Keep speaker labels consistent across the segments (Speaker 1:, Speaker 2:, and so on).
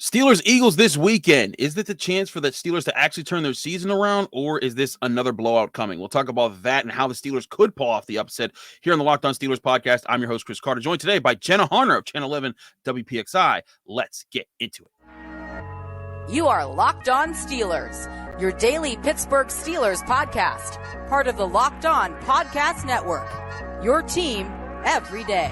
Speaker 1: Steelers-Eagles this weekend. Is it the chance for the Steelers to actually turn their season around, or is this another blowout coming? We'll talk about that and how the Steelers could pull off the upset here on the Locked On Steelers podcast. I'm your host, Chris Carter, joined today by Jenna Harner of Channel 11 WPXI. Let's get into it.
Speaker 2: You are Locked On Steelers, your daily Pittsburgh Steelers podcast, part of the Locked On Podcast Network, your team every day.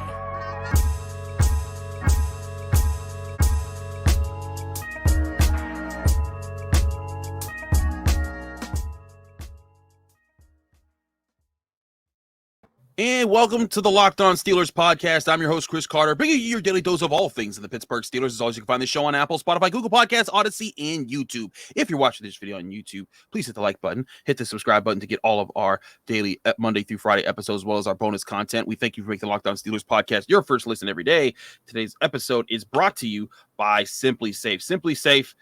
Speaker 1: And welcome to the Locked On Steelers podcast. I'm your host, Chris Carter, bringing you your daily dose of all things in the Pittsburgh Steelers. As always, you can find the show on Apple, Spotify, Google Podcasts, Odyssey, and YouTube. If you're watching this video on YouTube, please hit the like button, hit the subscribe button to get all of our daily Monday through Friday episodes, as well as our bonus content. We thank you for making the Locked On Steelers podcast your first listen every day. Today's episode is brought to you by SimpliSafe. SimpliSafe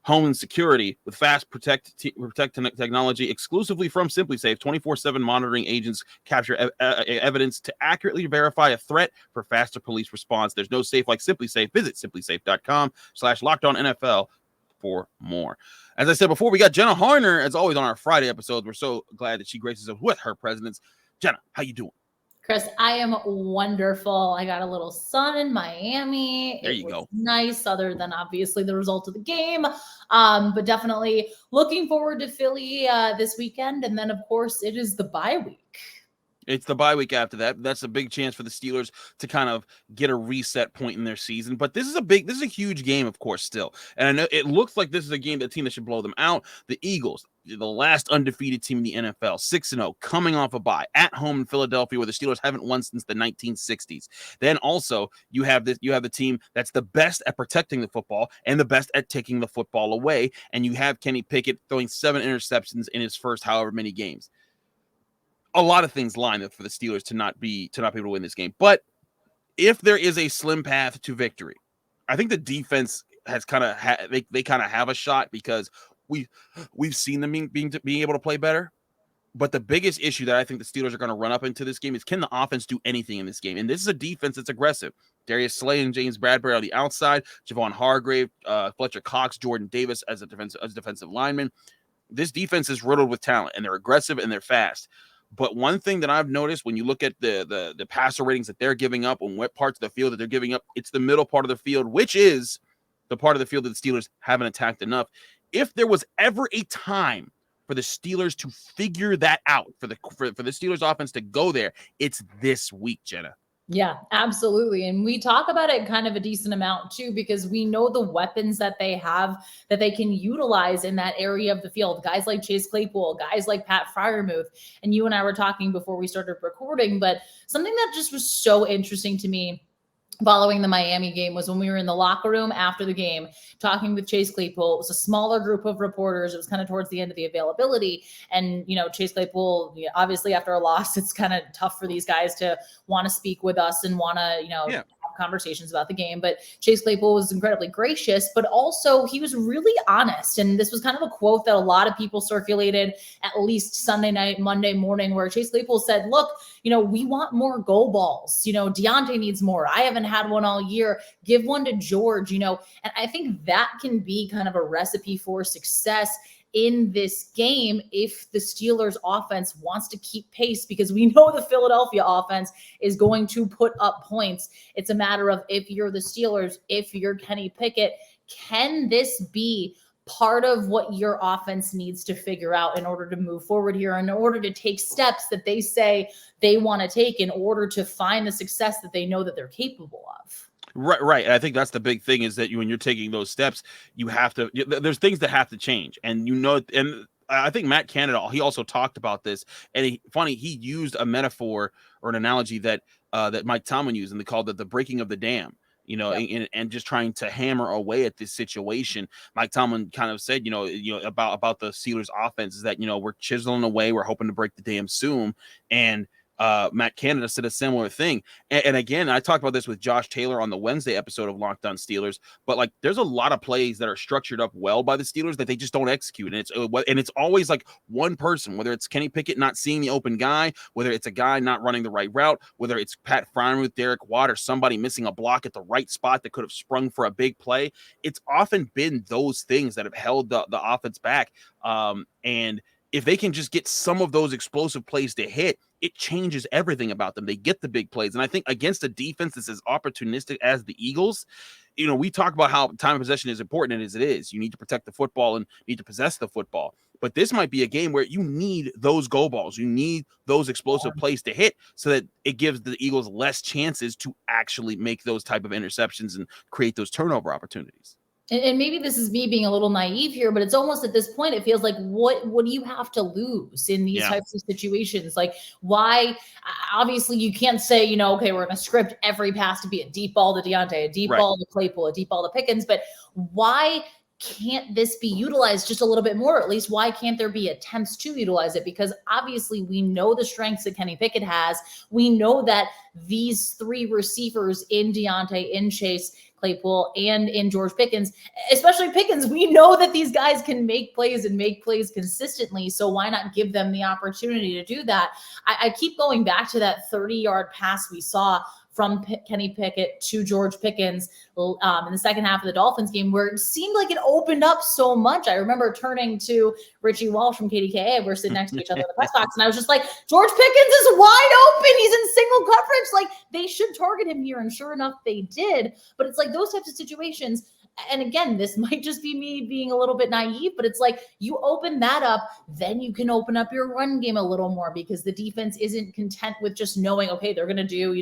Speaker 1: home and security with fast protect technology exclusively from SimpliSafe. 24/7 monitoring agents capture evidence to accurately verify a threat for faster police response. There's no safe like SimpliSafe. Visit simplisafe.com/LockedOnNFL for more. As I said before, we got Jenna Harner, as always, on our Friday episodes. We're so glad that she graces us with her presence. Jenna, how you doing?
Speaker 3: Chris, I am wonderful. I got a little sun in Miami.
Speaker 1: There you go.
Speaker 3: Nice, other than obviously the result of the game. But definitely looking forward to Philly this weekend. And then, of course, it is the bye week.
Speaker 1: It's the bye week after that. That's a big chance for the Steelers to kind of get a reset point in their season. But this is a huge game, of course, still. And I know it looks like this is a team that should blow them out. The Eagles, the last undefeated team in the NFL, 6-0, coming off a bye at home in Philadelphia, where the Steelers haven't won since the 1960s. Then also you have the team that's the best at protecting the football and the best at taking the football away. And you have Kenny Pickett throwing 7 interceptions in his first however many games. A lot of things line up for the Steelers to not be able to win this game. But if there is a slim path to victory, I think the defense has kind of they kind of have a shot, because we've seen them being able to play better. But the biggest issue that I think the Steelers are going to run up into this game is, can the offense do anything in this game? And this is a defense that's aggressive. Darius Slay and James Bradbury on the outside, Javon Hargrave, Fletcher Cox, Jordan Davis as defensive lineman. This defense is riddled with talent, and they're aggressive and they're fast. But one thing that I've noticed when you look at the passer ratings that they're giving up and what parts of the field that they're giving up, it's the middle part of the field, which is the part of the field that the Steelers haven't attacked enough. If there was ever a time for the Steelers to figure that out, for the Steelers offense to go there, it's this week, Jenna.
Speaker 3: Yeah, absolutely. And we talk about it kind of a decent amount too, because we know the weapons that they have that they can utilize in that area of the field. Guys like Chase Claypool, guys like Pat Freiermuth. And you and I were talking before we started recording, but something that just was so interesting to me following the Miami game was when we were in the locker room after the game talking with Chase Claypool. It was a smaller group of reporters. It was kind of towards the end of the availability. And, Chase Claypool, obviously after a loss, it's kind of tough for these guys to want to speak with us and want to, have conversations about the game. But Chase Claypool was incredibly gracious, but also he was really honest. And this was kind of a quote that a lot of people circulated at least Sunday night, Monday morning, where Chase Claypool said, look, we want more go balls. Diontae needs more. I haven't had one all year. Give one to George, and I think that can be kind of a recipe for success in this game if the Steelers offense wants to keep pace, because we know the Philadelphia offense is going to put up points. It's a matter of, if you're the Steelers, if you're Kenny Pickett, can this be part of what your offense needs to figure out in order to move forward here, in order to take steps that they say they want to take in order to find the success that they know that they're capable of?
Speaker 1: Right. And I think that's the big thing, is that when you're taking those steps, you have to, there's things that have to change. And and I think Matt Canada, he also talked about this, and he used a metaphor or an analogy that Mike Tomlin used, and they called it the breaking of the dam. And just trying to hammer away at this situation. Mike Tomlin kind of said, about the Steelers offense, is that, we're chiseling away. We're hoping to break the dam soon. And Matt Canada said a similar thing. And again, I talked about this with Josh Taylor on the Wednesday episode of Locked On Steelers, but like there's a lot of plays that are structured up well by the Steelers that they just don't execute. And it's always like one person, whether it's Kenny Pickett not seeing the open guy, whether it's a guy not running the right route, whether it's Pat Freiermuth, Derek Watt, or somebody missing a block at the right spot that could have sprung for a big play. It's often been those things that have held the offense back. And if they can just get some of those explosive plays to hit, it changes everything about them. They get the big plays. And I think against a defense that's as opportunistic as the Eagles, we talk about how time of possession is important, and as it is, you need to protect the football and need to possess the football. But this might be a game where you need those go balls. You need those explosive plays to hit so that it gives the Eagles less chances to actually make those type of interceptions and create those turnover opportunities.
Speaker 3: And maybe this is me being a little naive here, but it's almost at this point, it feels like, what do you have to lose in these types of situations? Like, why? Obviously, you can't say, okay, we're going to script every pass to be a deep ball to Diontae, a deep ball to Claypool, a deep ball to Pickens, but why can't this be utilized just a little bit more? At least why can't there be attempts to utilize it? Because obviously we know the strengths that Kenny Pickett has. We know that these three receivers in Diontae, in Chase Claypool, and in George Pickens, especially Pickens, we know that these guys can make plays and make plays consistently. So why not give them the opportunity to do that? I keep going back to that 30-yard pass we saw from Kenny Pickett to George Pickens in the second half of the Dolphins game, where it seemed like it opened up so much. I remember turning to Richie Walsh from KDKA. We're sitting next to each other in the press box, and I was just like, George Pickens is wide open. He's in single coverage. Like, they should target him here. And sure enough, they did. But it's like those types of situations. And again, this might just be me being a little bit naive, but it's like you open that up, then you can open up your run game a little more, because the defense isn't content with just knowing, okay, they're going to do,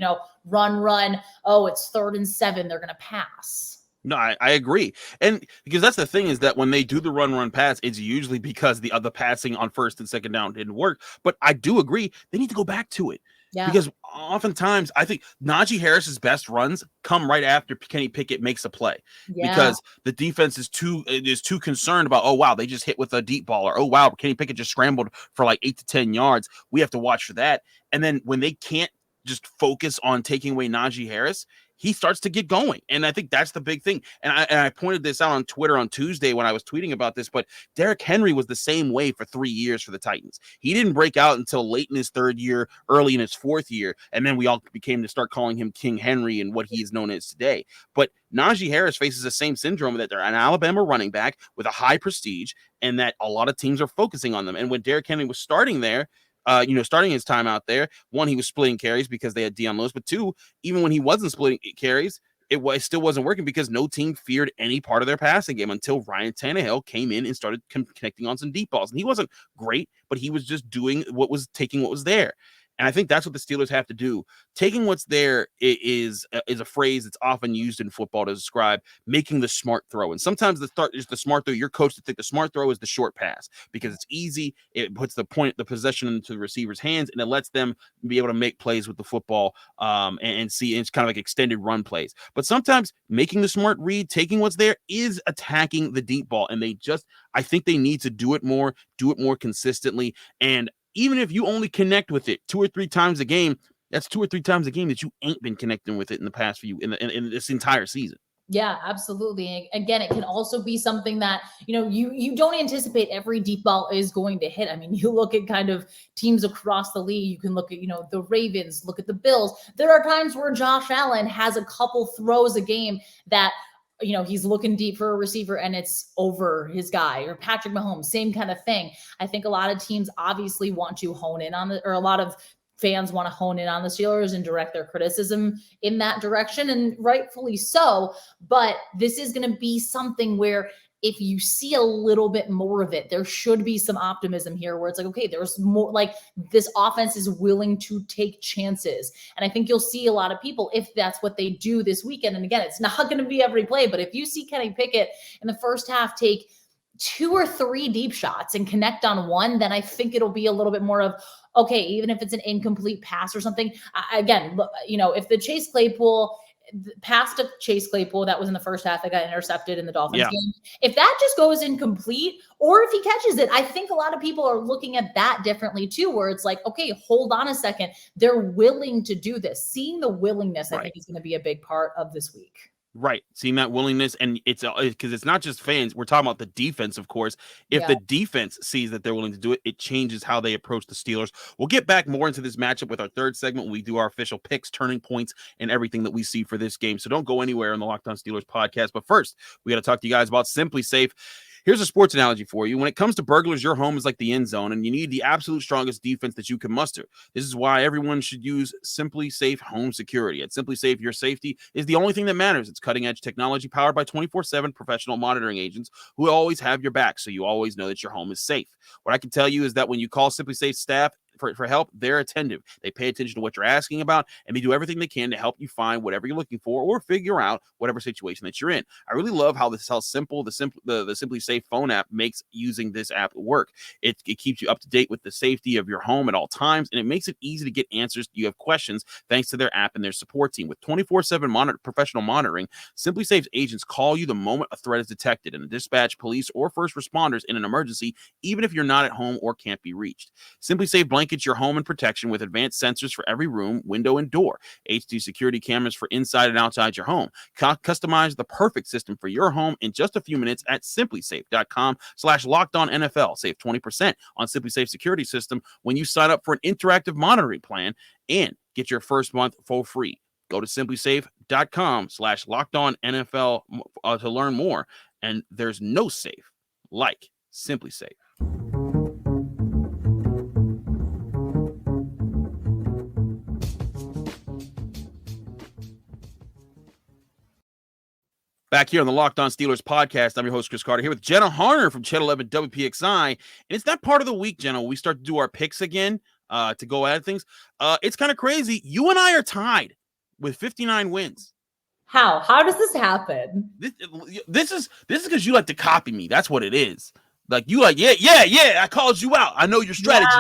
Speaker 3: run. Oh, it's 3rd and 7. They're going to pass.
Speaker 1: No, I agree. And because that's the thing, is that when they do the run pass, it's usually because the other passing on 1st and 2nd down didn't work. But I do agree, they need to go back to it. Yeah. Because oftentimes I think Najee Harris's best runs come right after Kenny Pickett makes a play, because the defense is too concerned about, oh, wow, they just hit with a deep ball, or, oh, wow, Kenny Pickett just scrambled for like 8 to 10 yards. We have to watch for that. And then when they can't just focus on taking away Najee Harris, he starts to get going. And I think that's the big thing. And I pointed this out on Twitter on Tuesday when I was tweeting about this, but Derrick Henry was the same way for 3 years for the Titans. He didn't break out until late in his 3rd year, early in his 4th year. And then we all became to start calling him King Henry and what he is known as today. But Najee Harris faces the same syndrome, that they're an Alabama running back with a high prestige, and that a lot of teams are focusing on them. And when Derrick Henry was starting there, starting his time out there, one, he was splitting carries because they had Deion Lewis, but two, even when he wasn't splitting carries, it still wasn't working because no team feared any part of their passing game until Ryan Tannehill came in and started connecting on some deep balls. And he wasn't great, but he was just doing taking what was there. And I think that's what the Steelers have to do. Taking what's there is a phrase that's often used in football to describe making the smart throw. And sometimes the smart throw, you're coached to think the smart throw is the short pass because it's easy. It puts the possession into the receiver's hands, and it lets them be able to make plays with the football and see. And it's kind of like extended run plays. But sometimes making the smart read, taking what's there, is attacking the deep ball. And I think they need to do it more consistently. And even if you only connect with it 2 or 3 times a game, that's 2 or 3 times a game that you ain't been connecting with it in the past few in this entire season.
Speaker 3: Yeah, absolutely. Again, it can also be something that, you don't anticipate every deep ball is going to hit. I mean, you look at kind of teams across the league. You can look at, the Ravens, look at the Bills. There are times where Josh Allen has a couple throws a game that, he's looking deep for a receiver and it's over his guy, or Patrick Mahomes, same kind of thing. I think a lot of teams obviously want to hone in on or a lot of fans want to hone in on the Steelers and direct their criticism in that direction, and rightfully so. But this is going to be something where if you see a little bit more of it, there should be some optimism here where it's like, okay, there's more, like this offense is willing to take chances. And I think you'll see a lot of people, if that's what they do this weekend. And again, it's not going to be every play, but if you see Kenny Pickett in the first half take 2 or 3 deep shots and connect on one, then I think it'll be a little bit more of, okay, even if it's an incomplete pass or something. Again, if the Chase Claypool pass to Chase Claypool that was in the first half that got intercepted in the Dolphins
Speaker 1: Yeah.
Speaker 3: game. If that just goes incomplete, or if he catches it, I think a lot of people are looking at that differently too, where it's like, okay, hold on a second. They're willing to do this. Seeing the willingness, I think, is going to be a big part of this week.
Speaker 1: Right. Seeing that willingness, and it's because it's not just fans. We're talking about the defense, of course. If the defense sees that they're willing to do it, it changes how they approach the Steelers. We'll get back more into this matchup with our third segment when we do our official picks, turning points, and everything that we see for this game. So don't go anywhere on the Locked On Steelers podcast. But first, we got to talk to you guys about SimpliSafe. Here's a sports analogy for you. When it comes to burglars, your home is like the end zone, and you need the absolute strongest defense that you can muster. This is why everyone should use SimpliSafe Home Security. At SimpliSafe, your safety is the only thing that matters. It's cutting-edge technology powered by 24/7 professional monitoring agents who always have your back, so you always know that your home is safe. What I can tell you is that when you call SimpliSafe staff for help, they're attentive. They pay attention to what you're asking about, and they do everything they can to help you find whatever you're looking for or figure out whatever situation that you're in. I really love how simple the SimpliSafe phone app makes using this app work. It keeps you up to date with the safety of your home at all times, and it makes it easy to get answers. You have questions thanks to their app and their support team. With 24/7 professional monitoring, SimpliSafe's agents call you the moment a threat is detected and dispatch police or first responders in an emergency, even if you're not at home or can't be reached. SimpliSafe blankets your home in protection with advanced sensors for every room, window, and door. HD security cameras for inside and outside your home. Customize the perfect system for your home in just a few minutes at simplisafe.com/lockedonnfl. Save 20% on SimpliSafe security system when you sign up for an interactive monitoring plan and get your first month for free. Go to simplisafe.com/lockedonnfl to learn more. And there's no safe like SimpliSafe. Back here on the Locked On Steelers podcast, I'm your host, Chris Carter, here with Jenna Harner from Channel 11 WPXI. And it's that part of the week, Jenna, we start to do our picks again to go at things. It's kind of crazy. You and I are tied with 59 wins.
Speaker 3: How? How does this happen?
Speaker 1: This is because you like to copy me. That's what it is. Like, you like, yeah, I called you out. I know your strategy.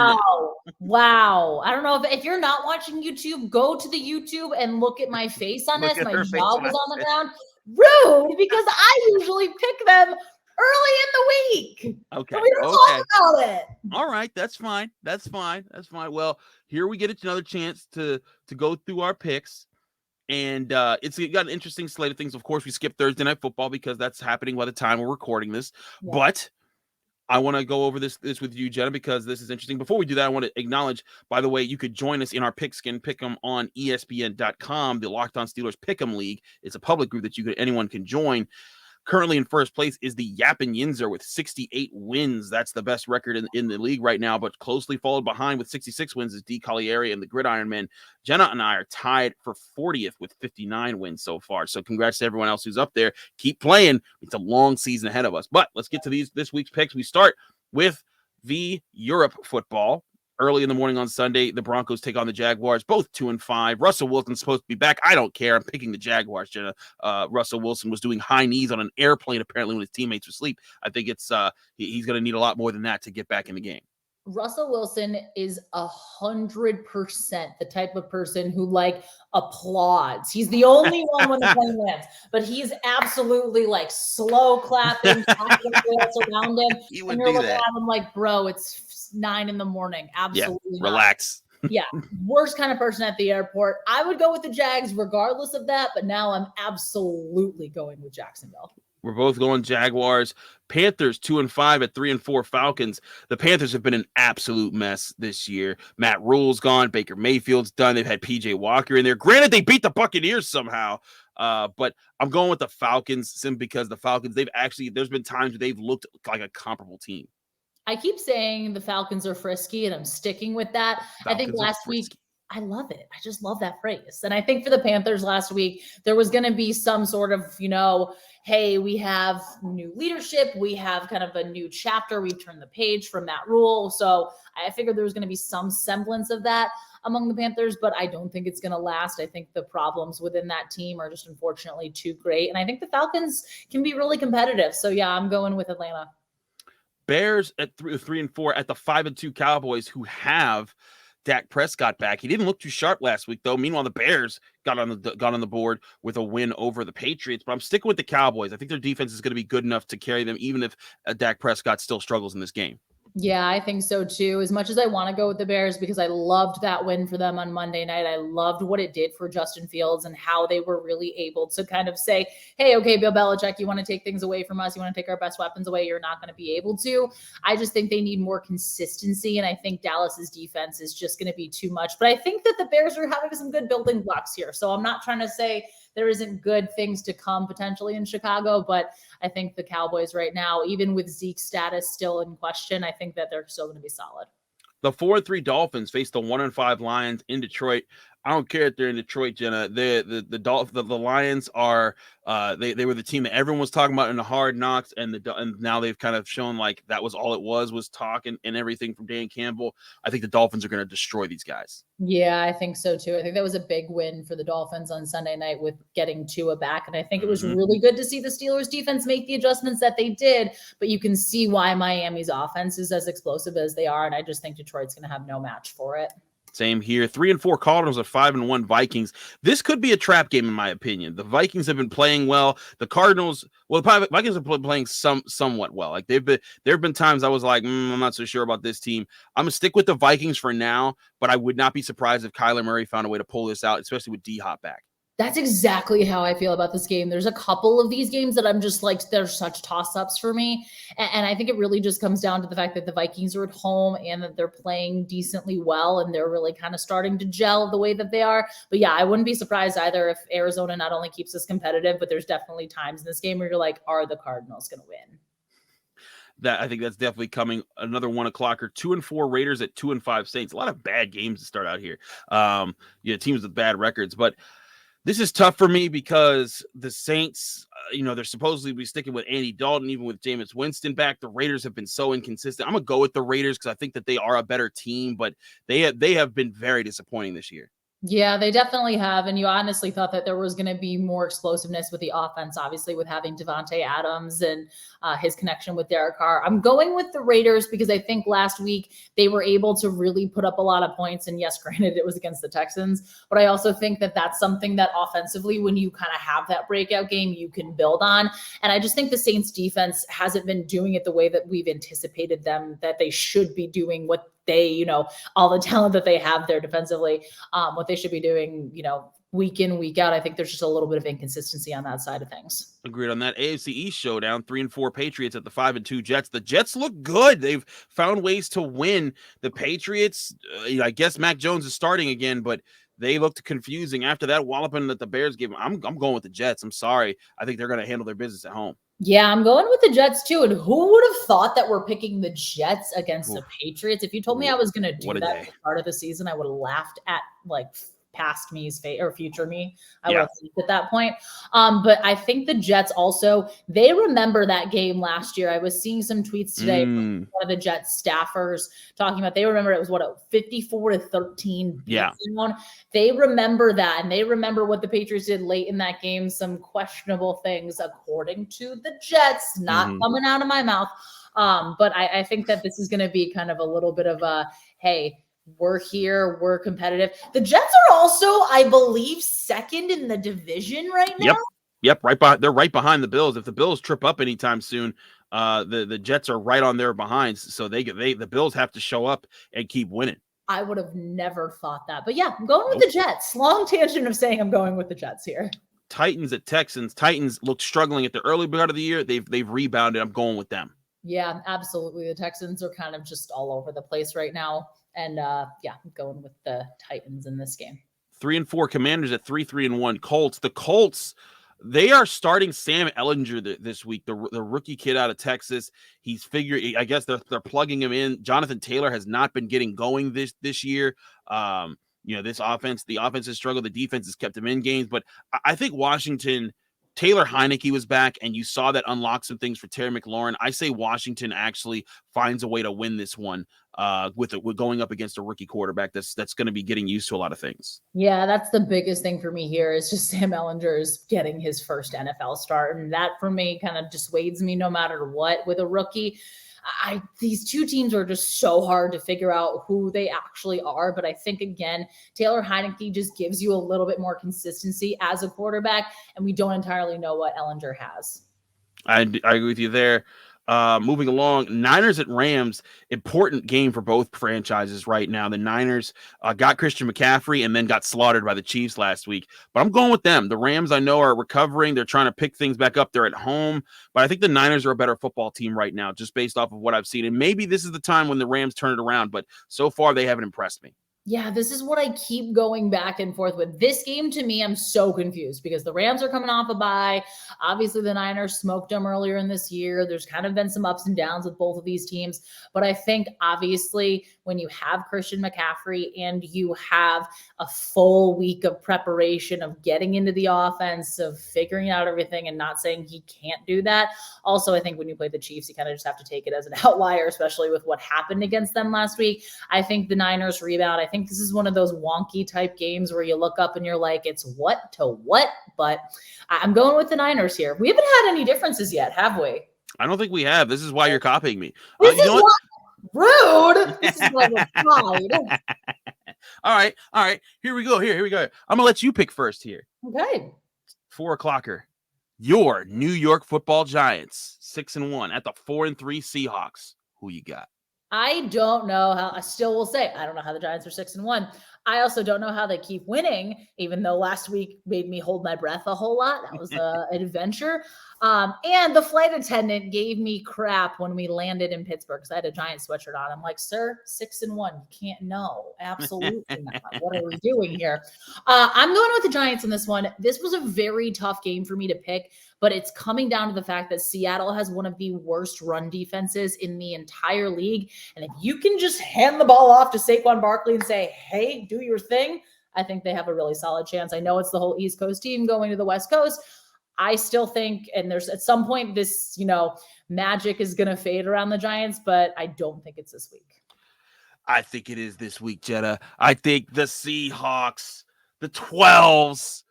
Speaker 3: Wow. I don't know if you're not watching YouTube, go to the YouTube and look at my face on this. My jaw was on the ground. Rude, because I usually pick them early in the week.
Speaker 1: Okay.
Speaker 3: So we don't talk about it.
Speaker 1: All right. That's fine. Well, here we get another chance to go through our picks. And it's got an interesting slate of things. Of course, we skipped Thursday Night Football because that's happening by the time we're recording this. Yeah. But I want to go over this with you, Jenna, because this is interesting. Before we do that, I want to acknowledge, by the way, you could join us in our Pigskin Pick'em on ESPN.com, the Locked On Steelers Pick'em League. It's a public group that anyone can join. Currently in first place is the Yappin' Yinzer with 68 wins. That's the best record in the league right now, but closely followed behind with 66 wins is D. Collieri and the Gridiron Men. Jenna and I are tied for 40th with 59 wins so far. So congrats to everyone else who's up there. Keep playing. It's a long season ahead of us. But let's get to this week's picks. We start with the Europe football. Early in the morning on Sunday, the Broncos take on the Jaguars, both 2-5. Russell Wilson's supposed to be back. I don't care. I'm picking the Jaguars, Jenna. Russell Wilson was doing high knees on an airplane, apparently, when his teammates were asleep. I think it's he's going to need a lot more than that to get back in the game.
Speaker 3: Russell Wilson is 100% the type of person who applauds. He's the only one when the plane lands, but he is absolutely slow clapping, tapping around him.
Speaker 1: He would
Speaker 3: and you're
Speaker 1: do
Speaker 3: looking
Speaker 1: that.
Speaker 3: at him like, bro, it's 9 a.m. Absolutely
Speaker 1: yeah,
Speaker 3: not.
Speaker 1: Relax.
Speaker 3: Yeah, worst kind of person at the airport. I would go with the Jags regardless of that, but now I'm absolutely going with Jacksonville.
Speaker 1: We're both going Jaguars. Panthers 2-5 at 3-4 Falcons. The Panthers have been an absolute mess this year. Matt Rule's gone. Baker Mayfield's done. They've had PJ Walker in there. Granted, they beat the Buccaneers somehow. But I'm going with the Falcons simply because the Falcons, there's been times where they've looked like a comparable team.
Speaker 3: I keep saying the Falcons are frisky, and I'm sticking with that.
Speaker 1: Falcons,
Speaker 3: I think last week, I love it. I just love that phrase. And I think for the Panthers last week, there was going to be some sort of, hey, we have new leadership. We have kind of a new chapter. We've turned the page from Matt Rule. So I figured there was going to be some semblance of that among the Panthers, but I don't think it's going to last. I think the problems within that team are just unfortunately too great. And I think the Falcons can be really competitive. So yeah, I'm going with Atlanta.
Speaker 1: Bears at 3-4 at the 5-2 Cowboys, who have Dak Prescott back. He didn't look too sharp last week, though. Meanwhile, the Bears got on the board with a win over the Patriots. But I'm sticking with the Cowboys. I think their defense is going to be good enough to carry them, even if Dak Prescott still struggles in this game.
Speaker 3: Yeah, I think so too. As much as I want to go with the Bears because I loved that win for them on Monday night, I loved what it did for Justin Fields and how they were really able to kind of say, hey, okay, Bill Belichick, you want to take things away from us? You want to take our best weapons away? You're not going to be able to. I just think they need more consistency, and I think Dallas's defense is just going to be too much. But I think that the Bears are having some good building blocks here. So I'm not trying to say there isn't good things to come potentially in Chicago, but I think the Cowboys right now, even with Zeke's status still in question, I think that they're still going to be solid.
Speaker 1: The 4-3 Dolphins face the 1-5 Lions in Detroit. I don't care if they're in Detroit, Jenna. The Lions are they were the team that everyone was talking about in the Hard Knocks, and now they've kind of shown like that was all it was talk and everything from Dan Campbell. I think the Dolphins are going to destroy these guys.
Speaker 3: Yeah, I think so too. I think that was a big win for the Dolphins on Sunday night with getting Tua back. And I think it was really good to see the Steelers defense make the adjustments that they did, but you can see why Miami's offense is as explosive as they are. And I just think Detroit's going to have no match for it.
Speaker 1: Same here. 3-4 Cardinals, 5-1 Vikings. This could be a trap game, in my opinion. The Vikings have been playing well. The Cardinals, well, the Vikings are playing somewhat well. Like there have been times I was like, I'm not so sure about this team. I'm gonna stick with the Vikings for now, but I would not be surprised if Kyler Murray found a way to pull this out, especially with D-Hop back.
Speaker 3: That's exactly how I feel about this game. There's a couple of these games that I'm just like, they're such toss-ups for me. And I think it really just comes down to the fact that the Vikings are at home and that they're playing decently well and they're really kind of starting to gel the way that they are. But yeah, I wouldn't be surprised either if Arizona not only keeps us competitive, but there's definitely times in this game where you're like, are the Cardinals going to win?
Speaker 1: That I think that's definitely coming. Another 1 o'clocker. 2-4 Raiders at 2-5 Saints. A lot of bad games to start out here. Teams with bad records, but this is tough for me because the Saints, they're supposedly be sticking with Andy Dalton, even with Jameis Winston back. The Raiders have been so inconsistent. I'm going to go with the Raiders because I think that they are a better team, but they have been very disappointing this year.
Speaker 3: Yeah, they definitely have. And you honestly thought that there was going to be more explosiveness with the offense, obviously, with having Devontae Adams and his connection with Derek Carr. I'm going with the Raiders because I think last week they were able to really put up a lot of points. And yes, granted, it was against the Texans. But I also think that that's something that offensively, when you kind of have that breakout game, you can build on. And I just think the Saints defense hasn't been doing it the way that we've anticipated them, that they should be doing what they, all the talent that they have there defensively, what they should be doing, week in, week out. I think there's just a little bit of inconsistency on that side of things.
Speaker 1: Agreed on that. AFC East showdown, 3-4 Patriots at the 5-2 Jets. The Jets look good. They've found ways to win. The Patriots, I guess Mac Jones is starting again, but they looked confusing after that walloping that the Bears gave them. I'm going with the Jets. I'm sorry. I think they're going to handle their business at home.
Speaker 3: Yeah, I'm going with the Jets too. And who would have thought that we're picking the Jets against the Patriots? If you told me I was going to do that at the start of the season, I would have laughed at past me's face or future me. I would have at that point. But I think the Jets also, they remember that game last year. I was seeing some tweets today from one of the Jets staffers talking about, they remember it was 54-13.
Speaker 1: Yeah.
Speaker 3: They remember that. And they remember what the Patriots did late in that game. Some questionable things, according to the Jets, not coming out of my mouth. But I think that this is going to be kind of a little bit of a, hey, we're here, we're competitive. The Jets are also, I believe, second in the division right now.
Speaker 1: Yep, they're right behind the Bills. If the Bills trip up anytime soon, the Jets are right on their behinds. So the Bills have to show up and keep winning.
Speaker 3: I would have never thought that. But yeah, I'm going with the Jets. Long tangent of saying I'm going with the Jets here.
Speaker 1: Titans at Texans. Titans looked struggling at the early part of the year. They've rebounded. I'm going with them.
Speaker 3: Yeah, absolutely. The Texans are kind of just all over the place right now. And I'm going with the Titans in this game.
Speaker 1: 3-4 Commanders at 3-1 Colts. The Colts, they are starting Sam Ehlinger this week, the rookie kid out of Texas. He's figured, I guess they're plugging him in. Jonathan Taylor has not been getting going this year. This offense, the offense has struggled. The defense has kept him in games. But I think Washington, Taylor Heineke was back, and you saw that unlock some things for Terry McLaurin. I say Washington actually finds a way to win this one. with going up against a rookie quarterback that's going to be getting used to a lot of things.
Speaker 3: Yeah, that's the biggest thing for me here is just Sam Ehlinger's getting his first NFL start. And that for me kind of dissuades me no matter what with a rookie. These two teams are just so hard to figure out who they actually are. But I think, again, Taylor Heineke just gives you a little bit more consistency as a quarterback, and we don't entirely know what Ehlinger has.
Speaker 1: I agree with you there. Moving along, Niners at Rams, important game for both franchises right now. The Niners got Christian McCaffrey and then got slaughtered by the Chiefs last week, but I'm going with them. The Rams, I know, are recovering. They're trying to pick things back up. They're at home, but I think the Niners are a better football team right now, just based off of what I've seen. And maybe this is the time when the Rams turn it around, but so far they haven't impressed me.
Speaker 3: Yeah, this is what I keep going back and forth with. This game, to me, I'm so confused because the Rams are coming off a bye. Obviously, the Niners smoked them earlier in this year. There's kind of been some ups and downs with both of these teams. But I think, obviously, when you have Christian McCaffrey and you have a full week of preparation of getting into the offense, of figuring out everything and not saying he can't do that. Also, I think when you play the Chiefs, you kind of just have to take it as an outlier, especially with what happened against them last week. I think the Niners rebound. I think this is one of those wonky type games where you look up and you're like, it's what to what? But I'm going with the Niners here. We haven't had any differences yet, have we?
Speaker 1: I don't think we have. This is why you're copying me.
Speaker 3: This is what? Rude. This is what pride.
Speaker 1: All right. Here we go. Here we go. I'm gonna let you pick first here.
Speaker 3: Okay.
Speaker 1: 4 o'clocker. Your New York Football Giants, 6-1 at the 4-3 Seahawks. Who you got?
Speaker 3: I don't know how. I still will say I don't know how the Giants are 6-1. I also don't know how they keep winning, even though last week made me hold my breath a whole lot. That was an adventure. And the flight attendant gave me crap when we landed in Pittsburgh because I had a Giant sweatshirt on. I'm like, sir, 6-1. You can't know. Absolutely not. What are we doing here? I'm going with the Giants in this one. This was a very tough game for me to pick, but it's coming down to the fact that Seattle has one of the worst run defenses in the entire league. And if you can just hand the ball off to Saquon Barkley and say, hey, do your thing, I think they have a really solid chance. I know it's the whole East Coast team going to the West Coast. I still think, and there's at some point this, magic is going to fade around the Giants, but I don't think it's this week.
Speaker 1: I think it is this week, Jenna. I think the Seahawks, the 12s,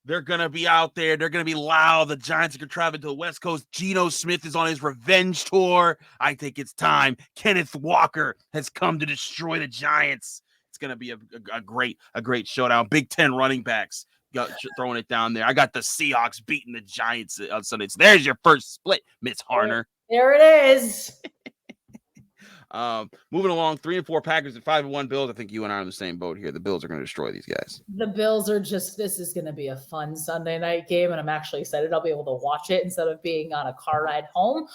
Speaker 1: they're going to be out there. They're going to be loud. The Giants are going to travel to the West Coast. Geno Smith is on his revenge tour. I think it's time. Kenneth Walker has come to destroy the Giants. It's going to be a great showdown. Big Ten running backs throwing it down there. I got the Seahawks beating the Giants on Sunday. So there's your first split, Miss Harner.
Speaker 3: There it is.
Speaker 1: Moving along, 3-4 Packers and 5-1 Bills. I think you and I are in the same boat here. The Bills are going to destroy these guys.
Speaker 3: The Bills are this is going to be a fun Sunday night game, and I'm actually excited I'll be able to watch it instead of being on a car ride home.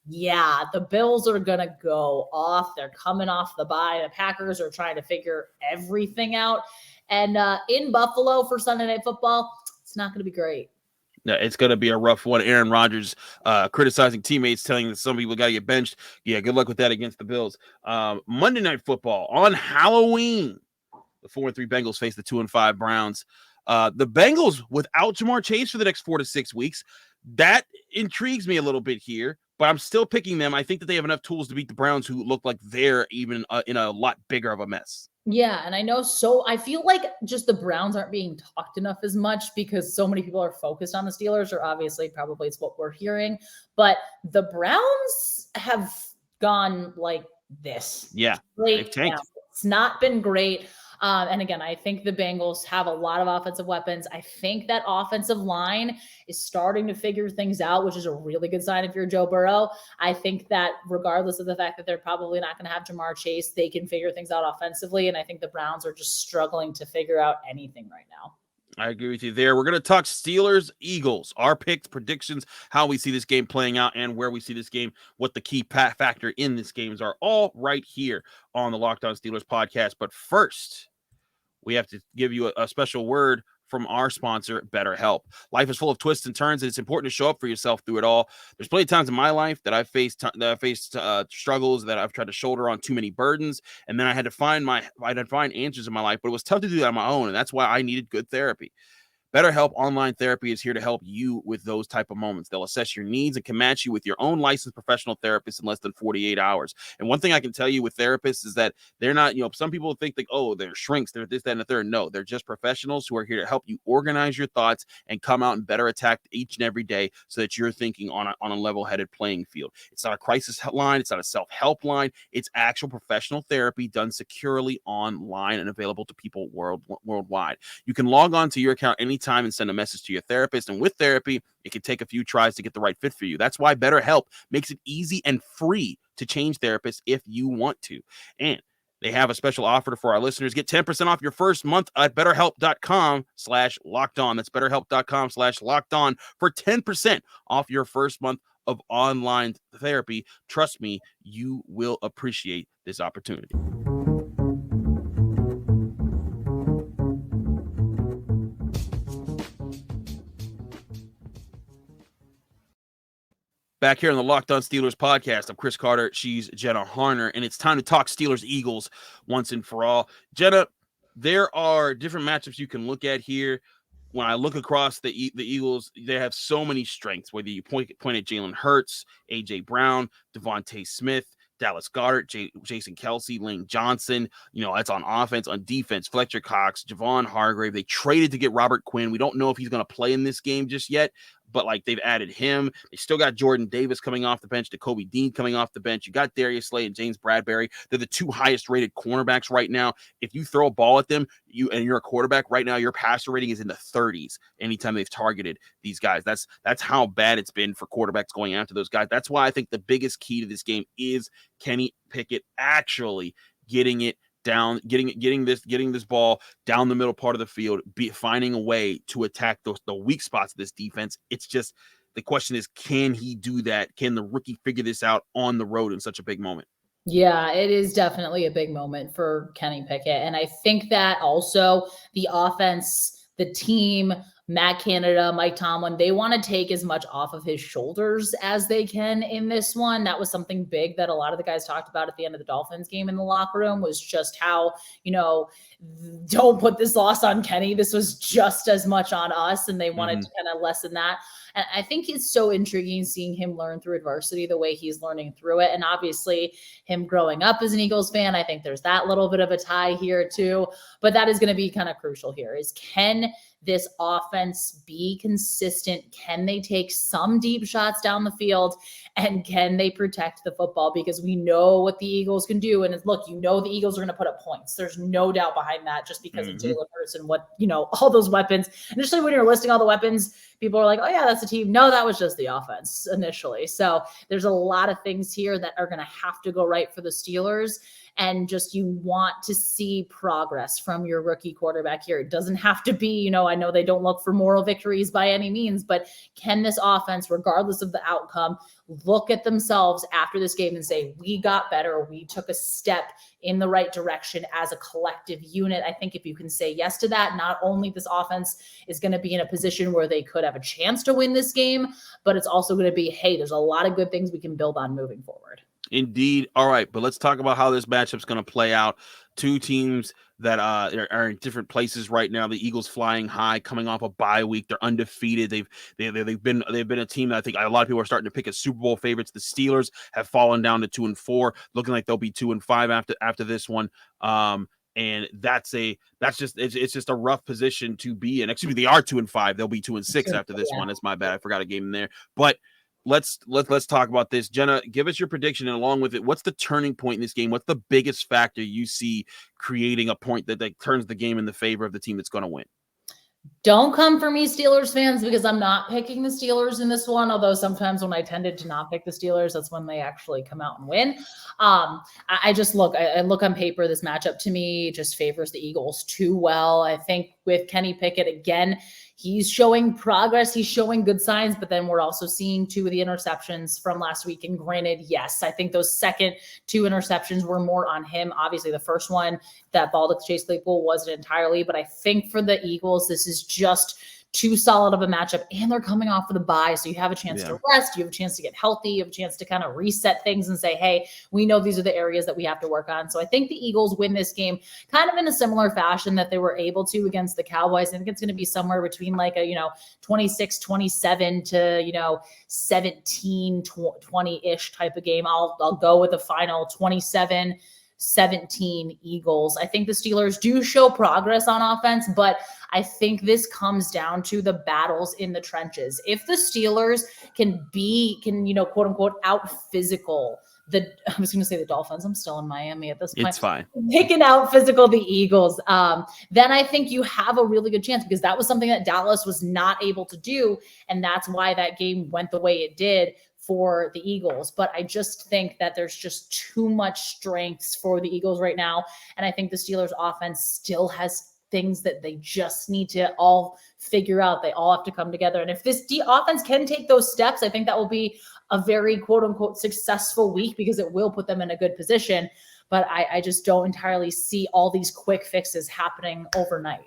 Speaker 3: Yeah, the Bills are going to go off. They're coming off the bye. The Packers are trying to figure everything out. And in Buffalo for Sunday Night Football, it's not going to be great.
Speaker 1: No, it's going to be a rough one. Aaron Rodgers criticizing teammates, telling that some people got to get benched. Yeah, good luck with that against the Bills. Monday Night Football on Halloween. The 4-3 Bengals face the 2-5 Browns. The Bengals without Jamar Chase for the next 4 to 6 weeks. That intrigues me a little bit here, but I'm still picking them. I think that they have enough tools to beat the Browns, who look like they're even in a lot bigger of a mess.
Speaker 3: Yeah, and I know. So I feel like just the Browns aren't being talked enough as much because so many people are focused on the Steelers, or obviously probably it's what we're hearing. But the Browns have gone like this.
Speaker 1: Yeah,
Speaker 3: they've tanked. It's not been great. And again, I think the Bengals have a lot of offensive weapons. I think that offensive line is starting to figure things out, which is a really good sign if you're Joe Burrow. I think that regardless of the fact that they're probably not going to have Jamar Chase, they can figure things out offensively. And I think the Browns are just struggling to figure out anything right now.
Speaker 1: I agree with you there. We're going to talk Steelers, Eagles, our picks, predictions, how we see this game playing out, and where we see this game, what the key factor in this games are, all right here on the Locked On Steelers podcast. But first, we have to give you a special word from our sponsor, BetterHelp. Life is full of twists and turns, and it's important to show up for yourself through it all. There's plenty of times in my life that I've faced struggles, that I've tried to shoulder on too many burdens, and then I had to find answers in my life, but it was tough to do that on my own, and that's why I needed good therapy. BetterHelp Online Therapy is here to help you with those type of moments. They'll assess your needs and can match you with your own licensed professional therapist in less than 48 hours. And one thing I can tell you with therapists is that they're not, some people think like, oh, they're shrinks, they're this, that, and the third. No, they're just professionals who are here to help you organize your thoughts and come out and better attack each and every day so that you're thinking on a level-headed playing field. It's not a crisis line. It's not a self-help line. It's actual professional therapy done securely online and available to people worldwide. You can log on to your account anytime and send a message to your therapist. And with therapy, it can take a few tries to get the right fit for you. That's why BetterHelp makes it easy and free to change therapists if you want to. And they have a special offer for our listeners. Get 10% off your first month at BetterHelp.com/lockedon. That's BetterHelp.com/lockedon for 10% off your first month of online therapy. Trust me, you will appreciate this opportunity. Back here on the Locked On Steelers podcast, I'm Chris Carter. She's Jenna Harner, and it's time to talk Steelers-Eagles once and for all. Jenna, there are different matchups you can look at here. When I look across the Eagles, they have so many strengths, whether you point at Jalen Hurts, A.J. Brown, Devontae Smith, Dallas Goedert, Jason Kelce, Lane Johnson. That's on offense. On defense, Fletcher Cox, Javon Hargrave. They traded to get Robert Quinn. We don't know if he's going to play in this game just yet, but they've added him. They still got Jordan Davis coming off the bench, Jacoby Dean coming off the bench. You got Darius Slay and James Bradbury. They're the two highest rated cornerbacks right now. If you throw a ball at them, you're a quarterback right now, your passer rating is in the 30s anytime they've targeted these guys. That's how bad it's been for quarterbacks going after those guys. That's why I think the biggest key to this game is Kenny Pickett actually getting it down, getting this ball down the middle part of the field, finding a way to attack the weak spots of this defense. It's just the question is, can he do that? Can the rookie figure this out on the road in such a big moment?
Speaker 3: Yeah, it is definitely a big moment for Kenny Pickett. And I think that also the offense, the team, Matt Canada, Mike Tomlin, they want to take as much off of his shoulders as they can in this one. That was something big that a lot of the guys talked about at the end of the Dolphins game in the locker room, was just how, don't put this loss on Kenny. This was just as much on us. And they wanted to kind of lessen that. And I think it's so intriguing seeing him learn through adversity the way he's learning through it. And obviously him growing up as an Eagles fan, I think there's that little bit of a tie here too. But that is going to be kind of crucial here, is can this offense be consistent? Can they take some deep shots down the field? And can they protect the football? Because we know what the Eagles can do. And look, the Eagles are going to put up points. There's no doubt behind that, just because of Jalen Hurts and what, all those weapons. Initially, when you're listing all the weapons, people are like, oh yeah, that's a team. No, that was just the offense initially. So there's a lot of things here that are going to have to go right for the Steelers. And just, you want to see progress from your rookie quarterback here. It doesn't have to be, I know they don't look for moral victories by any means, but can this offense, regardless of the outcome, look at themselves after this game and say, we got better, we took a step in the right direction as a collective unit? I think if you can say yes to that, not only this offense is going to be in a position where they could have a chance to win this game, but it's also going to be, hey, there's a lot of good things we can build on moving forward.
Speaker 1: Indeed. All right, but let's talk about how this matchup's going to play out. Two teams that are in different places right now. The Eagles flying high, coming off a bye week. They're undefeated. They've been a team that I think a lot of people are starting to pick as Super Bowl favorites. The Steelers have fallen down to 2-4, looking like they'll be 2-5 after this one. And it's just a rough position to be in. Excuse me, they are 2-5. They'll be 2-6 after this one. That's my bad. I forgot a game in there, but. Let's talk about this. Jenna, give us your prediction, and along with it, what's the turning point in this game? What's the biggest factor you see creating a point that turns the game in the favor of the team that's going to win?
Speaker 3: Don't come for me, Steelers fans, because I'm not picking the Steelers in this one. Although sometimes when I tended to not pick the Steelers, that's when they actually come out and win. I look on paper, this matchup to me just favors the Eagles too well. I think with Kenny Pickett, again, he's showing progress. He's showing good signs, but then we're also seeing 2 of the interceptions from last week. And granted, yes, I think those second 2 interceptions were more on him. Obviously, the first one, that ball to Chase Claypool, wasn't entirely, but I think for the Eagles, this is just too solid of a matchup, and they're coming off of the bye. So you have a chance to rest, you have a chance to get healthy, you have a chance to kind of reset things and say, hey, we know these are the areas that we have to work on. So I think the Eagles win this game kind of in a similar fashion that they were able to against the Cowboys. I think it's going to be somewhere between like a, 26-27 to, 17-20-ish type of game. I'll go with a final 27-17 Eagles. I think the Steelers do show progress on offense, but I think this comes down to the battles in the trenches. If the Steelers can quote unquote out physical I was going to say the Dolphins. I'm still in Miami at this point.
Speaker 1: It's fine.
Speaker 3: They can out physical the Eagles. Then I think you have a really good chance, because that was something that Dallas was not able to do. And that's why that game went the way it did for the Eagles. But I just think that there's just too much strengths for the Eagles right now. And I think the Steelers offense still has things that they just need to all figure out. They all have to come together. And if this offense can take those steps, I think that will be a very quote unquote successful week, because it will put them in a good position. But I just don't entirely see all these quick fixes happening overnight.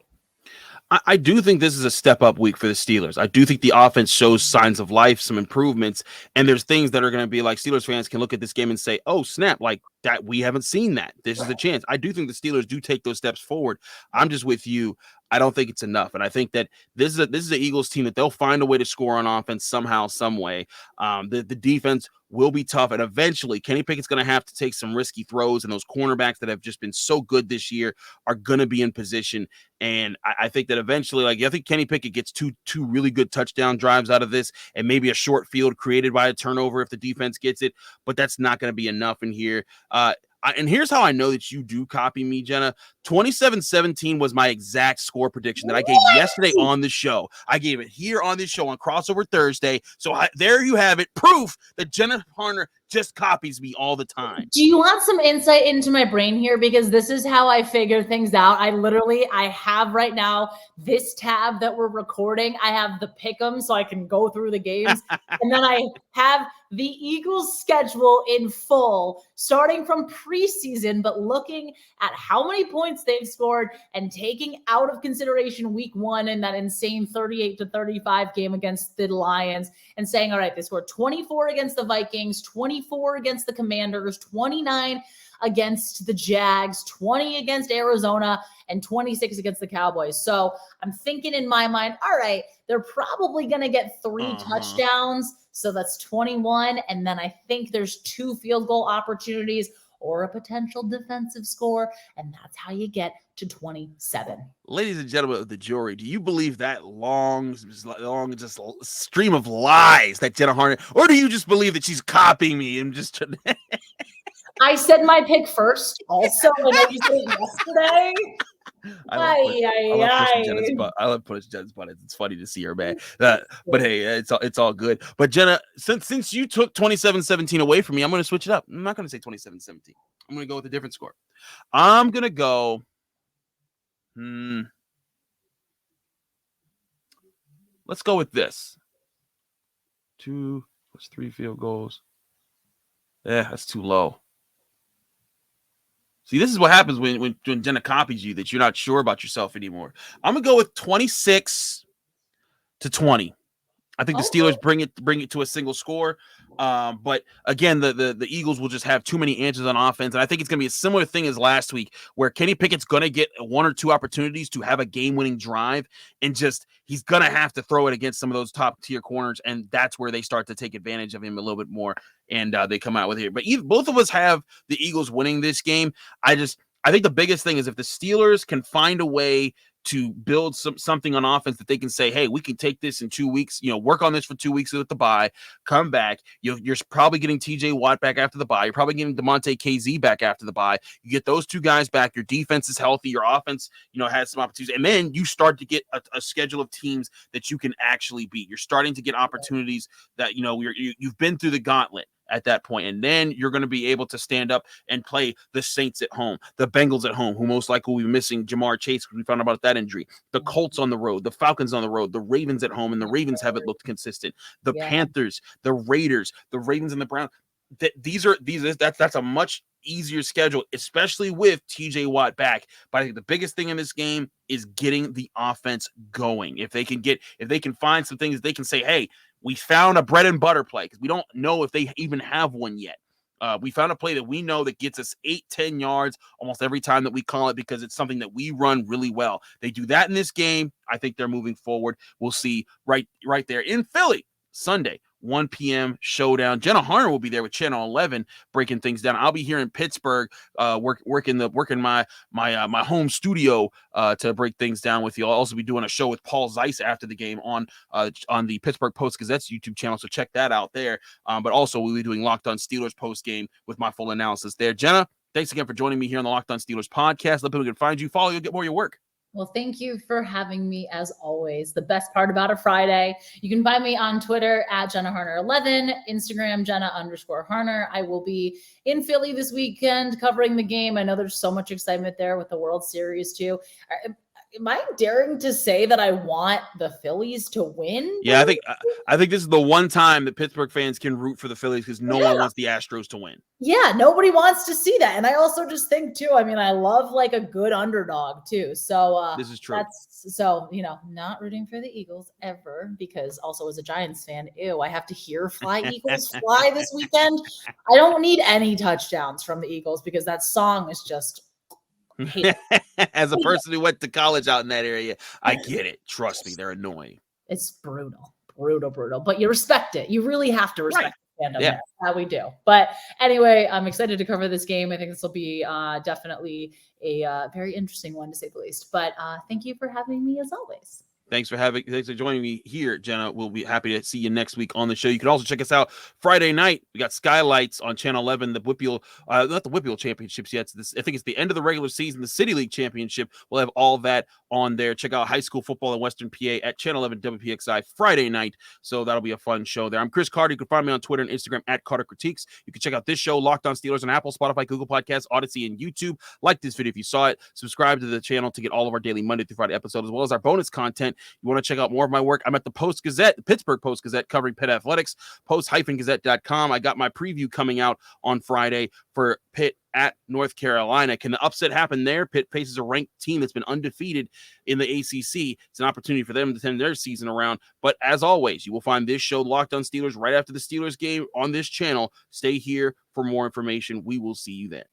Speaker 1: I do think this is a step up week for the Steelers. I do think the offense shows signs of life, some improvements, and there's things that are going to be like Steelers fans can look at this game and say, oh, snap, like that. We haven't seen that. This is a chance. I do think the Steelers do take those steps forward. I'm just with you. I don't think it's enough. And I think that this is an Eagles team that they'll find a way to score on offense somehow, some way. The defense will be tough. And eventually Kenny Pickett's going to have to take some risky throws, and those cornerbacks that have just been so good this year are going to be in position. And I think that eventually, I think Kenny Pickett gets two really good touchdown drives out of this, and maybe a short field created by a turnover if the defense gets it, but that's not going to be enough in here. And here's how I know that you do copy me, Jenna. 27-17 was my exact score prediction that I gave yesterday on the show. I gave it here on this show on Crossover Thursday. So there you have it. Proof that Jenna Harner just copies me all the time.
Speaker 3: Do you want some insight into my brain here? Because this is how I figure things out. I have right now this tab that we're recording. I have the pick'em so I can go through the games. And then I have the Eagles schedule in full, starting from preseason, but looking at how many points they've scored and taking out of consideration week 1 in that insane 38-35 game against the Lions, and saying, all right, they scored 24 against the Vikings, 24 against the Commanders, 29 against the Jags, 20 against Arizona, and 26 against the Cowboys. So I'm thinking in my mind, all right, they're probably going to get 3 touchdowns. So that's 21. And then I think there's 2 field goal opportunities or a potential defensive score. And that's how you get to 27.
Speaker 1: Ladies and gentlemen of the jury, do you believe that long just stream of lies that Jenna Harner, or do you just believe that she's copying me and just...
Speaker 3: I said my pick first also, and I said it yesterday.
Speaker 1: I love pushing Jenna's buttons. It's funny to see her, man. But hey, it's all good. But Jenna, since you took 27-17 away from me, I'm going to switch it up. I'm not going to say 27-17. I'm going to go with a different score. I'm going to go. Let's go with this. 2 plus 3 field goals. Yeah, that's too low. See, this is what happens when Jenna copies you, that you're not sure about yourself anymore. I'm going to go with 26-20. I think the Steelers bring it to a single score. But again, the Eagles will just have too many answers on offense. And I think it's going to be a similar thing as last week, where Kenny Pickett's going to get 1 or 2 opportunities to have a game-winning drive, and he's going to have to throw it against some of those top-tier corners, and that's where they start to take advantage of him a little bit more, and they come out with it. But both of us have the Eagles winning this game. I think the biggest thing is if the Steelers can find a way to build something on offense that they can say, hey, we can take this in 2 weeks, work on this for 2 weeks with the bye, come back. You're probably getting TJ Watt back after the bye. You're probably getting DeMonte KZ back after the bye. You get those 2 guys back. Your defense is healthy. Your offense, has some opportunities. And then you start to get a schedule of teams that you can actually beat. You're starting to get opportunities that, you've been through the gauntlet at that point. And then you're going to be able to stand up and play the Saints at home, the Bengals at home, who most likely will be missing Jamar Chase because we found out about that injury, the Colts on the road, the Falcons on the road, the Ravens at home, and the Ravens haven't looked consistent, the Panthers, the Raiders, the Ravens and the Browns. that's a much easier schedule, especially with TJ Watt back. But I think the biggest thing in this game is getting the offense going. If they can find some things they can say, hey, we found a bread and butter play, because we don't know if they even have one yet. We found a play that we know that gets us 8-10 yards almost every time that we call it, because it's something that we run really well. They do that in this game. I think they're moving forward. We'll see right there in Philly Sunday, 1 p.m. showdown. Jenna Harner will be there with Channel 11 breaking things down. I'll be here in Pittsburgh, working my home studio to break things down with you. I'll also be doing a show with Paul Zeiss after the game on the Pittsburgh Post-Gazette's YouTube channel, so check that out there. But also we'll be doing Locked On Steelers post game with my full analysis there. Jenna, thanks again for joining me here on the Locked On Steelers podcast. Let people can find you, follow you, get more of your work.
Speaker 3: Well, thank you for having me as always. The best part about a Friday, you can find me on Twitter at Jenna Harner 11, Instagram Jenna_Harner. I will be in Philly this weekend covering the game. I know there's so much excitement there with the World Series too. Am I daring to say that I want the Phillies to win?
Speaker 1: Yeah, I think this is the one time that Pittsburgh fans can root for the Phillies, because no one wants the Astros to win.
Speaker 3: Yeah, nobody wants to see that. And I also just think too, I mean, I love like a good underdog too. So
Speaker 1: this is true.
Speaker 3: Not rooting for the Eagles ever, because also as a Giants fan, I have to hear Fly Eagles Fly this weekend. I don't need any touchdowns from the Eagles, because that song is just
Speaker 1: as a person who went to college out in that area, I get it. Trust me, they're annoying.
Speaker 3: It's brutal. But you respect it. You really have to respect the fandom.
Speaker 1: Yeah.
Speaker 3: That we do. But anyway, I'm excited to cover this game. I think this will be definitely a very interesting one, to say the least. But thank you for having me as always.
Speaker 1: Thanks for joining me here, Jenna. We'll be happy to see you next week on the show. You can also check us out Friday night. We got Skylights on Channel 11, the Whippeal, not the Whippeal Championships yet. I think it's the end of the regular season, the City League Championship. We'll have all that on there. Check out high school football in Western PA at Channel 11 WPXI Friday night. So that'll be a fun show there. I'm Chris Carter. You can find me on Twitter and Instagram at Carter Critiques. You can check out this show, Locked On Steelers, on Apple, Spotify, Google Podcasts, Odyssey, and YouTube. Like this video if you saw it. Subscribe to the channel to get all of our daily Monday through Friday episodes, as well as our bonus content. You want to check out more of my work, I'm at the Post-Gazette, the Pittsburgh Post-Gazette, covering Pitt athletics, post-gazette.com. I got my preview coming out on Friday for Pitt at North Carolina. Can the upset happen there? Pitt faces a ranked team that's been undefeated in the ACC. It's an opportunity for them to turn their season around. But as always, you will find this show, Locked On Steelers, right after the Steelers game on this channel. Stay here for more information. We will see you then.